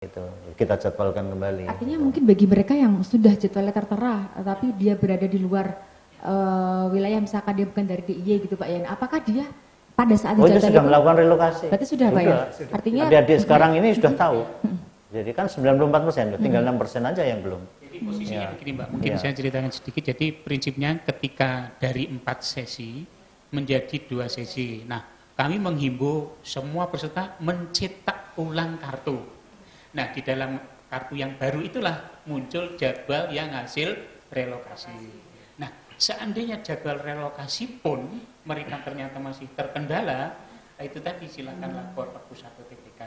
itu kita jadwalkan kembali. Artinya mungkin bagi mereka yang sudah jadwalnya tertera, tapi dia berada di luar wilayah, misalkan dia bukan dari DIY gitu Pak ya, apakah dia pada saat itu sudah melakukan relokasi? Berarti sudah Pak ya? Artinya adik-adik sekarang ini sudah tahu. Jadi kan 94%, tinggal 6% aja yang belum. Jadi posisinya begini Mbak, mungkin saya ceritakan sedikit. Jadi prinsipnya ketika dari 4 sesi menjadi 2 sesi. Nah, kami menghimbau semua peserta mencetak ulang kartu. Nah, di dalam kartu yang baru itulah muncul jadwal yang hasil relokasi. Nah, seandainya jadwal relokasi pun mereka ternyata masih terkendala, itu tadi silakan lapor ke pusat UTBK.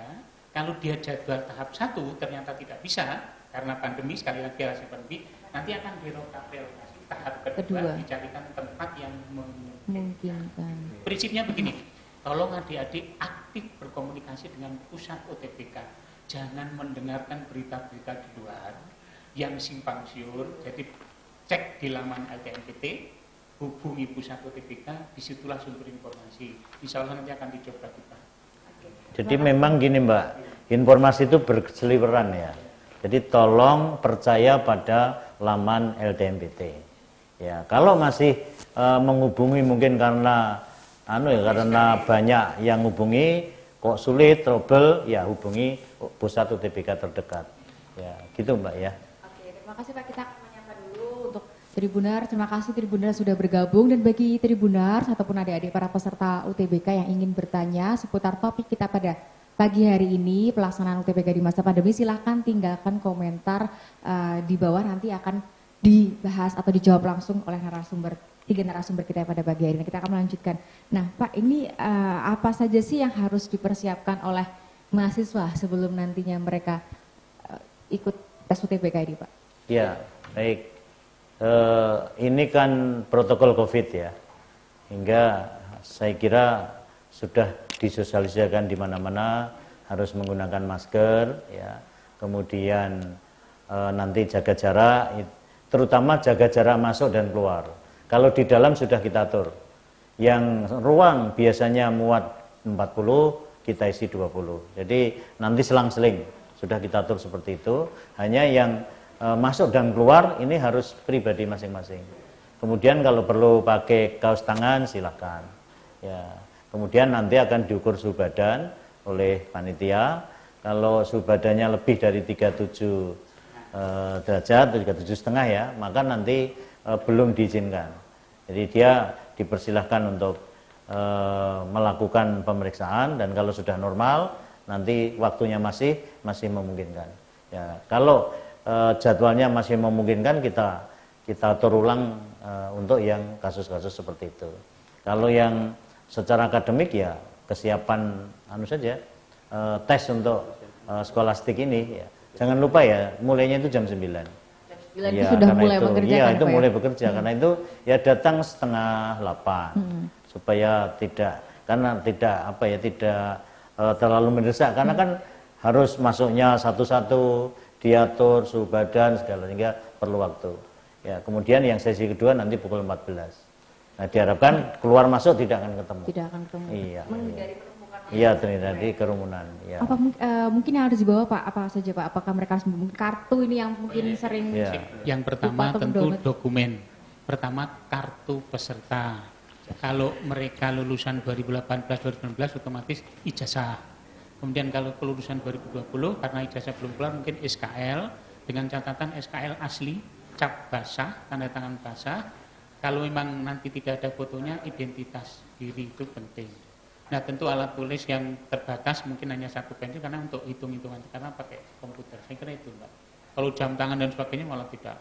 Kalau dia jadwal tahap 1 ternyata tidak bisa karena pandemi, sekali lagi alasan pandemi, nanti akan direlokasi tahap kedua, dicarikan tempat yang memungkinkan. Prinsipnya begini, tolong adik-adik aktif berkomunikasi dengan pusat UTBK. Jangan mendengarkan berita-berita di luar yang simpang siur. Jadi cek di laman LTMPT, hubungi pusat UTBK, disitulah sumber informasi. Insya Allah nanti akan dicoba kita. Jadi memang gini Mbak, informasi itu berseliweran ya. Jadi tolong percaya pada laman LTMPT. Ya, kalau masih menghubungi mungkin karena karena banyak yang hubungi kok sulit, trouble, ya hubungi pusat UTBK terdekat. Ya, gitu Mbak ya. Oke, terima kasih Pak. Kita akan menyapa dulu untuk Tribunar. Terima kasih Tribunar sudah bergabung, dan bagi Tribunar ataupun adik-adik para peserta UTBK yang ingin bertanya seputar topik kita pada pagi hari ini, pelaksanaan UTBK di masa pandemi, silahkan tinggalkan komentar di bawah, nanti akan dibahas atau dijawab langsung oleh tiga narasumber kita pada pagi hari ini. Kita akan melanjutkan. Nah Pak, ini apa saja sih yang harus dipersiapkan oleh mahasiswa sebelum nantinya mereka ikut tes UTBK ini Pak? Ya, baik. Ini kan protokol COVID ya, hingga saya kira sudah disosialisasikan di mana-mana harus menggunakan masker, ya. Kemudian nanti jaga jarak, terutama jaga jarak masuk dan keluar. Kalau di dalam sudah kita atur. Yang ruang biasanya muat 40, kita isi 20. Jadi nanti selang-seling sudah kita atur seperti itu. Hanya yang masuk dan keluar ini harus pribadi masing-masing. Kemudian kalau perlu pakai kaos tangan silakan. Ya. Kemudian nanti akan diukur suhu badan oleh panitia. Kalau suhu badannya lebih dari 37 derajat, 37,5 ya, maka nanti belum diizinkan. Jadi dia dipersilahkan untuk melakukan pemeriksaan, dan kalau sudah normal nanti waktunya masih memungkinkan. Ya, kalau jadwalnya masih memungkinkan kita atur ulang untuk yang kasus-kasus seperti itu. Kalau yang secara akademik ya kesiapan saja tes untuk skolastik ini ya. Jangan lupa ya, mulainya itu jam 9. Ya, sudah mulai bekerja. Iya, itu mulai bekerja. Karena itu ya datang 7:30 supaya tidak terlalu mendesak. Karena kan harus masuknya satu-satu, diatur suhu badan segala, sehingga perlu waktu. Ya, kemudian yang sesi kedua nanti pukul 14. Nah, diharapkan keluar masuk tidak akan ketemu. Tidak akan ketemu. Iya. Iya, terjadi kerumunan. Ya. Apa mungkin yang harus dibawa Pak? Apa saja Pak? Apakah mereka harus membawa kartu ini yang mungkin sering? Ya. Yang pertama tentu dokumen. Pertama kartu peserta. Kalau mereka lulusan 2018-2019 otomatis ijazah. Kemudian kalau kelulusan 2020 karena ijazah belum keluar mungkin SKL dengan catatan SKL asli, cap basah, tanda tangan basah. Kalau memang nanti tidak ada fotonya, identitas diri itu penting. Nah tentu alat tulis yang terbatas mungkin hanya 1 pensil karena untuk hitung-hitungan, karena pakai komputer. Saya kira itu Mbak. Kalau jam tangan dan sebagainya malah tidak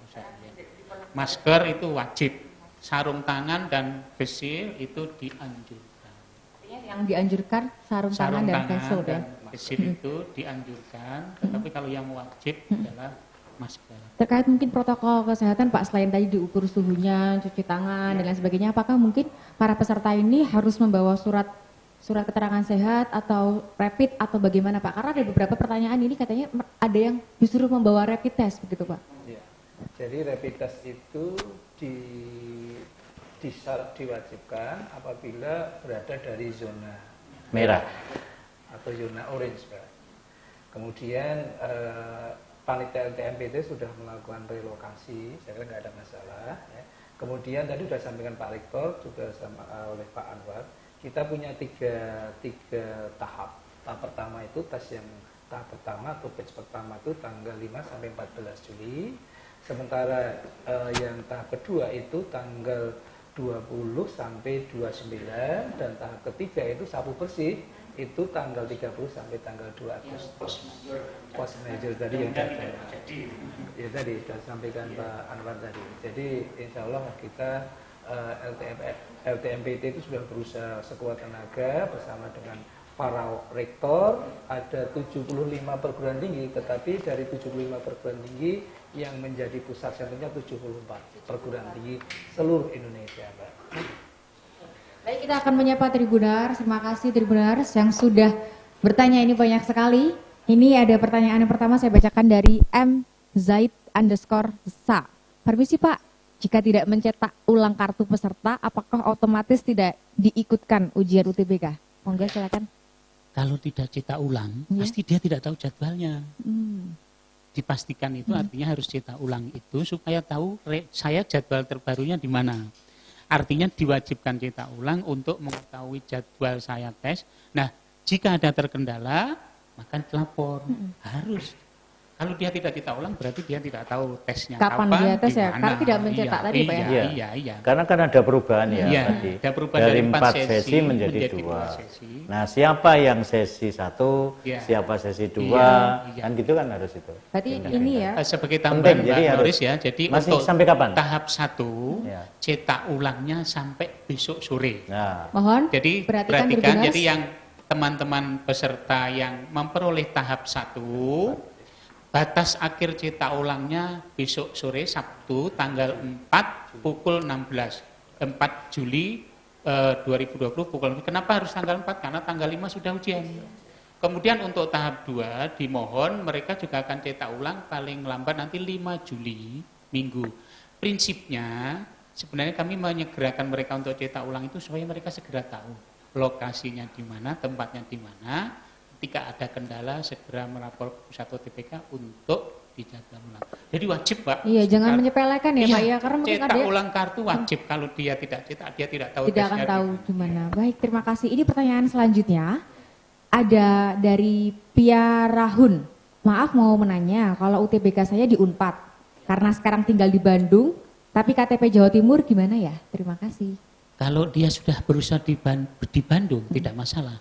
usah. Ya. Masker itu wajib, sarung tangan dan face itu dianjurkan. Yang dianjurkan sarung tangan dan face dan face itu dianjurkan, tetapi kalau yang wajib adalah masker. Terkait mungkin protokol kesehatan Pak, selain tadi diukur suhunya, cuci tangan dan lain sebagainya, apakah mungkin para peserta ini harus membawa surat keterangan sehat atau rapid atau bagaimana Pak? Karena ada beberapa pertanyaan ini katanya ada yang disuruh membawa rapid test begitu Pak. Ya. Jadi rapid test itu diwajibkan apabila berada dari zona merah atau zona orange Pak. Kemudian panitia LTMPT sudah melakukan relokasi, saya kira nggak ada masalah. Ya. Kemudian tadi sudah sampaikan Pak Rektor, juga sama oleh Pak Anwar, kita punya tiga tahap. Tahap pertama itu tahap pertama atau batch pertama itu tanggal 5 sampai 14 Juli. Sementara yang tahap kedua itu tanggal 20 sampai 29, dan tahap ketiga itu sapu bersih itu tanggal 30 sampai tanggal 2 Agustus. Post major tadi yang tadi sudah sampaikan Pak Anwar tadi. Jadi insya Allah kita LTMPT itu sudah berusaha sekuat tenaga bersama dengan para rektor. Ada 75 perguruan tinggi, tetapi dari 75 perguruan tinggi yang menjadi pusat senternya 74 perguruan tinggi seluruh Indonesia, Pak. Baik, kita akan menyapa Tribunars. Terima kasih Tribunars yang sudah bertanya, ini banyak sekali. Ini ada pertanyaan yang pertama, saya bacakan dari M_Zaid_sa. Permisi Pak, jika tidak mencetak ulang kartu peserta, apakah otomatis tidak diikutkan ujian UTBK? Monggo silakan. Kalau tidak cetak ulang, pasti dia tidak tahu jadwalnya. Dipastikan itu artinya harus cetak ulang itu supaya tahu saya jadwal terbarunya di mana. Artinya diwajibkan cetak ulang untuk mengetahui jadwal saya tes. Nah, jika ada terkendala, maka lapor. Harus. Kalau dia tidak cetak ulang, berarti dia tidak tahu tesnya Kapan dia tes ya? Karena tidak mencetak tadi Pak ya? Iya. Karena kan ada perubahan ya Iya, tadi. ada perubahan dari 4 sesi menjadi 2. sesi. Nah, siapa yang sesi 1, Iya. siapa sesi 2, Iya. kan gitu kan harus itu. Berarti ini ya. Sebagai tambahan jadi Mbak harus- Noris ya, jadi masih untuk sampai kapan? tahap 1 Ya. cetak ulangnya sampai besok sore. Nah, Mohon Jadi perhatikan perhatikan, Tribunars. jadi yang teman-teman peserta yang memperoleh tahap 1, batas akhir cetak ulangnya besok sore Sabtu tanggal 4 pukul 16. 4 Juli 2020 pukul 16. Kenapa harus tanggal 4? Karena tanggal 5 sudah ujian. Kemudian untuk tahap 2 dimohon mereka juga akan cetak ulang paling lambat nanti 5 Juli Minggu. Prinsipnya sebenarnya kami menyegerakan mereka untuk cetak ulang itu supaya mereka segera tahu lokasinya di mana, tempatnya di mana. Ketika ada kendala segera melapor ke pusat UTBK untuk dijadwal ulang. Jadi wajib Pak. Iya, jangan menyepelekan ya Pak ya, karena mungkin cetak ada ulang kartu wajib. Kalau dia tidak cetak, dia tidak tahu tidak akan tesnya tahu di di mana. Baik, terima kasih. Ini pertanyaan selanjutnya ada dari Pia Rahun. Maaf mau menanya, kalau UTBK saya di Unpad, karena sekarang tinggal di Bandung, tapi KTP Jawa Timur gimana ya? Terima kasih. Kalau dia sudah berusaha di Bandung, tidak masalah.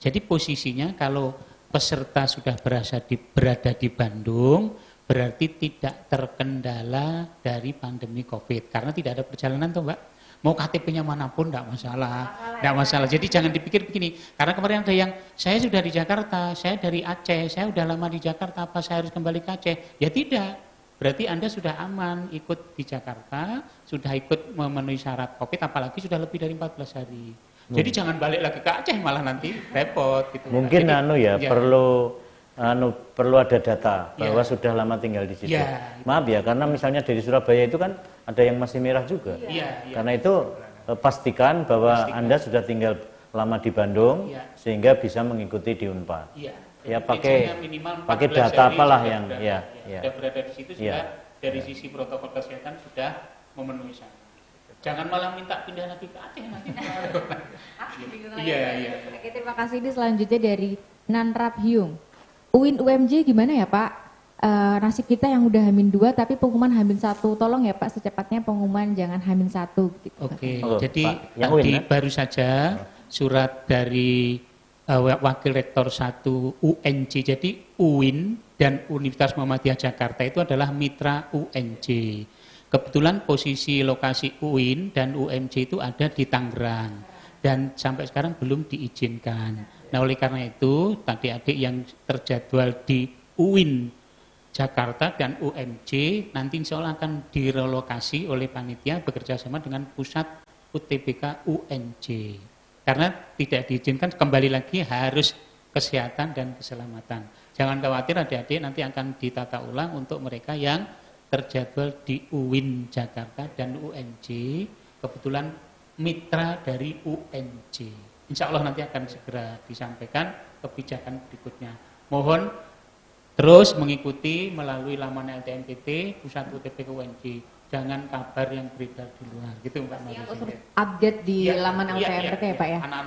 Jadi posisinya kalau peserta sudah berada di Bandung, berarti tidak terkendala dari pandemi COVID. Karena tidak ada perjalanan tuh Mbak. Mau KTP-nya manapun tidak masalah. Tidak masalah. Jadi jangan dipikir begini. Karena kemarin ada yang, saya sudah di Jakarta, saya dari Aceh, saya sudah lama di Jakarta, apa saya harus kembali ke Aceh? Ya tidak. Berarti Anda sudah aman ikut di Jakarta, sudah ikut memenuhi syarat COVID, apalagi sudah lebih dari 14 hari. Jadi jangan balik lagi ke Aceh malah nanti repot gitu. mungkin Jadi, perlu ada data bahwa sudah lama tinggal di situ. Ya. Maaf ya, karena misalnya dari Surabaya itu kan ada yang masih merah juga. Iya. Karena itu pastikan bahwa Anda sudah tinggal lama di Bandung sehingga bisa mengikuti di Unpad. Iya. Ya pakai Minimal data 14 hari apalah sudah yang berada, ya. sudah berada di situ Ya. sudah dari sisi protokol kesehatan sudah memenuhi syarat. Jangan malah minta pindah lagi ke Aceh nanti. Iya. Oke, terima kasih. Ini selanjutnya dari Nanrap Hyung. UIN UMJ gimana ya Pak? Nasib kita yang udah H-2 tapi pengumuman H-1. Tolong ya Pak secepatnya pengumuman jangan H-1 gitu. Oke, Oh, jadi Pak, yang tadi UIN, ya? baru saja surat dari Wakil Rektor 1 UNJ. Jadi UIN dan Universitas Muhammadiyah Jakarta itu adalah mitra UNJ. Kebetulan posisi lokasi UIN dan UMJ itu ada di Tangerang dan sampai sekarang belum diizinkan. Nah, oleh karena itu tadi adik yang terjadwal di UIN Jakarta dan UMJ nanti insya Allah akan direlokasi oleh panitia bekerja sama dengan pusat UTBK UNJ. Karena tidak diizinkan, kembali lagi harus kesehatan dan keselamatan. Jangan khawatir adik-adik, nanti akan ditata ulang untuk mereka yang terjadwal di UIN Jakarta dan UNJ, kebetulan mitra dari UNJ. Insya Allah nanti akan segera disampaikan kebijakan berikutnya. Mohon Terus mengikuti melalui laman LTMPT, Pusat UTBK UNJ. Jangan kabar yang beredar di luar, gitu Mbak Mari. Update di laman LTMPT ya Pak ya? Anak-anak